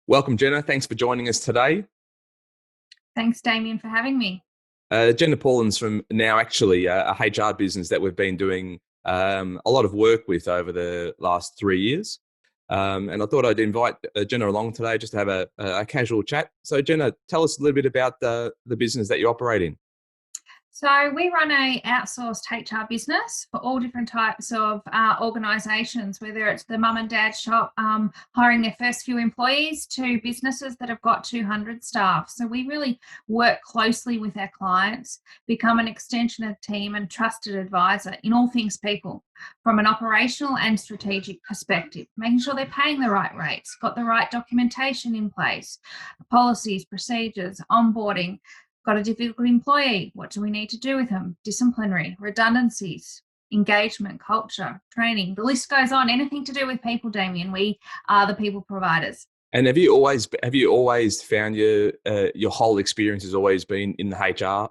Welcome, Jenna. Thanks for joining us today. Thanks, Damien, for having me. Jenna Paulin's from now actually a HR business that we've been doing a lot of work with over the last 3 years. And I thought I'd invite Jenna along today just to have a casual chat. So, Jenna, tell us a little bit about the business that you operate in. So we run a outsourced HR business for all different types of organisations, whether it's the mum and dad shop hiring their first few employees to businesses that have got 200 staff. So we really work closely with our clients, become an extension of the team and trusted advisor in all things people, from an operational and strategic perspective, making sure they're paying the right rates, got the right documentation in place, policies, procedures, onboarding. Got a difficult employee, what do we need to do with them? Disciplinary, redundancies, engagement, culture, training. The list goes on. Anything to do with people, Damien, we are the people providers. And have you always found your whole experience has always been in the HR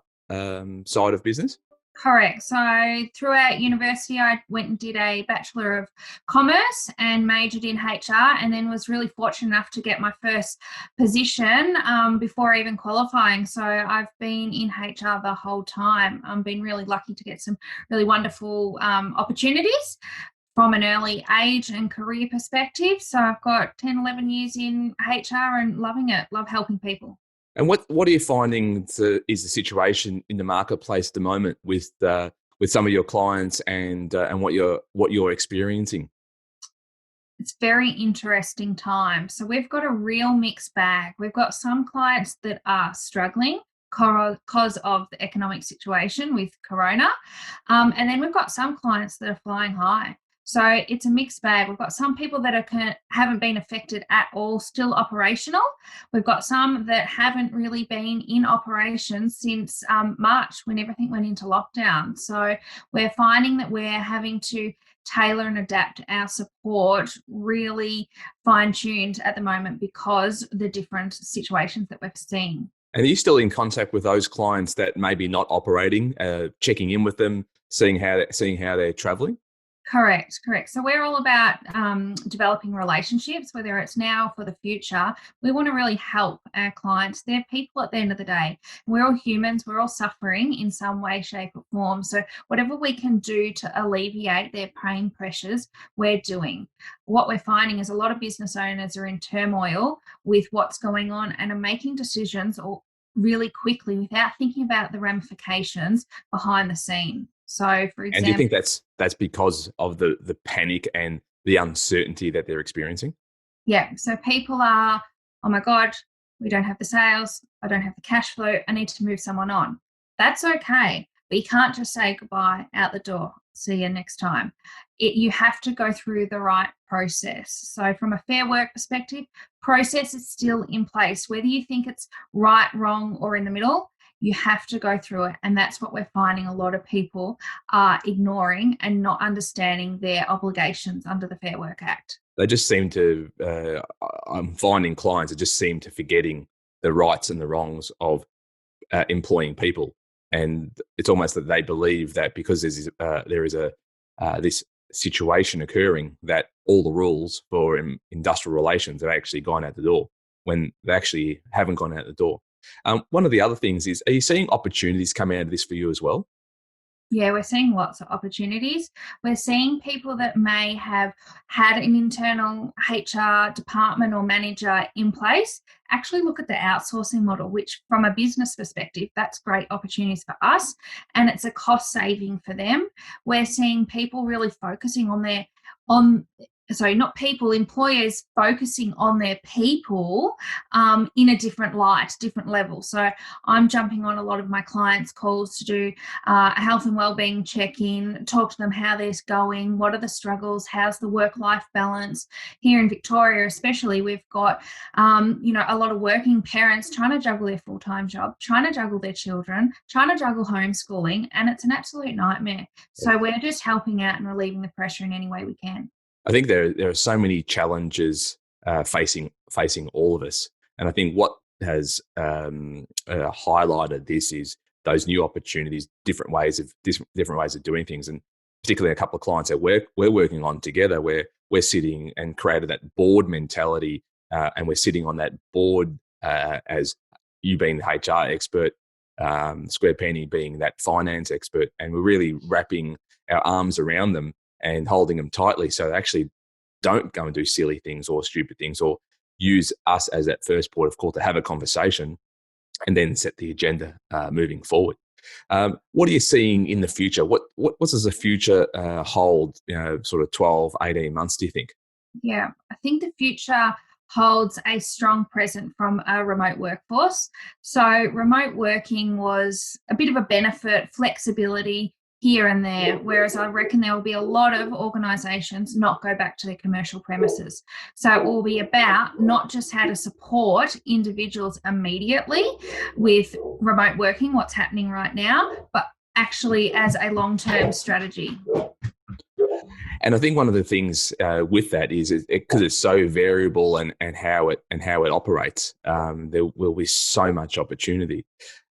side of business? Correct. So throughout university, I went and did a Bachelor of Commerce and majored in HR, and then was really fortunate enough to get my first position before even qualifying. So I've been in HR the whole time. I've been really lucky to get some really wonderful opportunities from an early age and career perspective. So I've got 10, 11 years in HR and loving it, love helping people. And what are you finding is the situation in the marketplace at the moment with some of your clients and what you're experiencing? It's very interesting time. So we've got a real mixed bag. We've got some clients that are struggling because of the economic situation with Corona. And then we've got some clients that are flying high. So it's a mixed bag. We've got some people that haven't been affected at all, still operational. We've got some that haven't really been in operation since March, when everything went into lockdown. So we're finding that we're having to tailor and adapt our support really fine-tuned at the moment because the different situations that we're seeing. And are you still in contact with those clients that may be not operating, checking in with them, seeing how they're traveling? Correct. So we're all about developing relationships, whether it's now or for the future. We want to really help our clients. They're people at the end of the day. We're all humans. We're all suffering in some way, shape or form. So whatever we can do to alleviate their pain pressures, we're doing. What we're finding is a lot of business owners are in turmoil with what's going on and are making decisions really quickly without thinking about the ramifications behind the scene. So, for example, And do you think that's because of the panic and the uncertainty that they're experiencing? yeah, so people are, oh my God, we don't have the sales, I don't have the cash flow, I need to move someone on. That's okay, but you can't just say goodbye out the door, see you next time. You have to go through the right process. So from a fair work perspective, process is still in place. Whether you think it's right, wrong, or in the middle, you have to go through it. And that's what we're finding a lot of people are ignoring and not understanding their obligations under the Fair Work Act. They just seem to, I'm finding clients that just seem to forgetting the rights and the wrongs of employing people. And it's almost that they believe that because there is this situation occurring, that all the rules for industrial relations have actually gone out the door when they actually haven't gone out the door. One of the other things is, are you seeing opportunities come out of this for you as well? Yeah, we're seeing lots of opportunities. We're seeing people that may have had an internal HR department or manager in place actually look at the outsourcing model, which from a business perspective, that's great opportunities for us and it's a cost saving for them. We're seeing people really focusing on sorry, not people, employers focusing on their people in a different light, different level. So I'm jumping on a lot of my clients' calls to do a health and wellbeing check-in, talk to them how they're going, what are the struggles, how's the work-life balance. Here in Victoria especially, we've got a lot of working parents trying to juggle their full-time job, trying to juggle their children, trying to juggle homeschooling, and it's an absolute nightmare. So we're just helping out and relieving the pressure in any way we can. I think there are so many challenges facing all of us, and I think what has highlighted this is those new opportunities, different ways of doing things, and particularly a couple of clients that we're working on together, where we're sitting and created that board mentality and we're sitting on that board as you being the HR expert, Square Penny being that finance expert, and we're really wrapping our arms around them and holding them tightly so they actually don't go and do silly things or stupid things, or use us as that first port of call to have a conversation and then set the agenda moving forward. What are you seeing in the future? What does the future hold, sort of 12, 18 months, do you think? Yeah, I think the future holds a strong present from a remote workforce. So remote working was a bit of a benefit, flexibility here and there, whereas I reckon there will be a lot of organisations not go back to their commercial premises. So it will be about not just how to support individuals immediately with remote working, what's happening right now, but actually as a long-term strategy. And I think one of the things with that is because it's so variable and how it operates, there will be so much opportunity.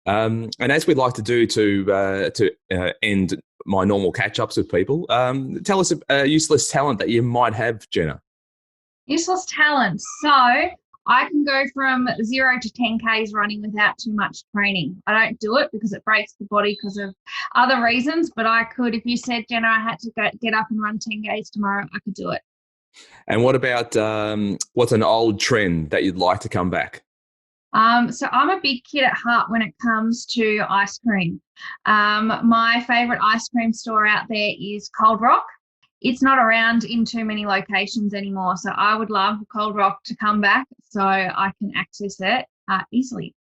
And as we'd like to do to end my normal catch-ups with people, tell us a useless talent that you might have, Jenna. Useless talent. So I can go from 0 to 10Ks running without too much training. I don't do it because it breaks the body because of other reasons, but I could, if you said, Jenna, I had to get up and run 10Ks tomorrow, I could do it. And what about what's an old trend that you'd like to come back? So I'm a big kid at heart when it comes to ice cream. My favourite ice cream store out there is Cold Rock. It's not around in too many locations anymore. So I would love Cold Rock to come back so I can access it easily.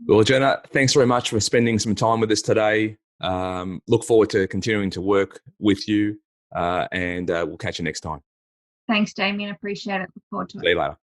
Well, Jenna, thanks very much for spending some time with us today. Look forward to continuing to work with you, and we'll catch you next time. Thanks, Damien. Appreciate it. Look forward to it. See you later.